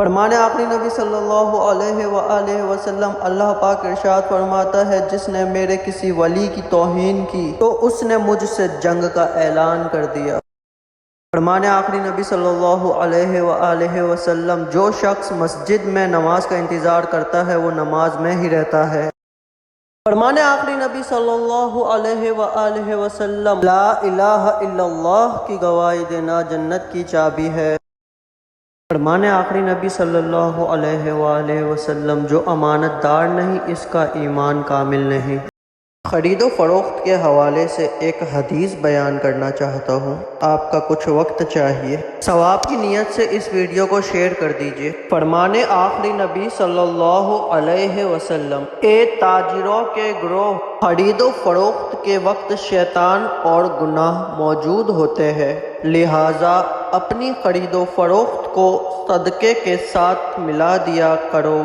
فرمان آخری نبی صلی اللہ علیہ وآلہ وسلم، اللہ پاک ارشاد فرماتا ہے، جس نے میرے کسی ولی کی توہین کی تو اس نے مجھ سے جنگ کا اعلان کر دیا۔ فرمان آخری نبی صلی اللہ علیہ وآلہ وسلم، جو شخص مسجد میں نماز کا انتظار کرتا ہے وہ نماز میں ہی رہتا ہے۔ فرمان آخری نبی صلی اللہ علیہ وآلہ وسلم، لا الہ الا اللہ کی گواہی دینا جنت کی چابی ہے۔ فرمان آخری نبی صلی اللہ علیہ وآلہ وسلم، جو امانت دار نہیں اس کا ایمان کامل نہیں۔ خرید و فروخت کے حوالے سے ایک حدیث بیان کرنا چاہتا ہوں، آپ کا کچھ وقت چاہیے۔ ثواب کی نیت سے اس ویڈیو کو شیئر کر دیجئے۔ فرمان آخری نبی صلی اللہ علیہ وسلم، تاجروں کے گروہ، خرید و فروخت کے وقت شیطان اور گناہ موجود ہوتے ہیں، لہٰذا اپنی خرید و فروخت کو صدقے کے ساتھ ملا دیا کرو۔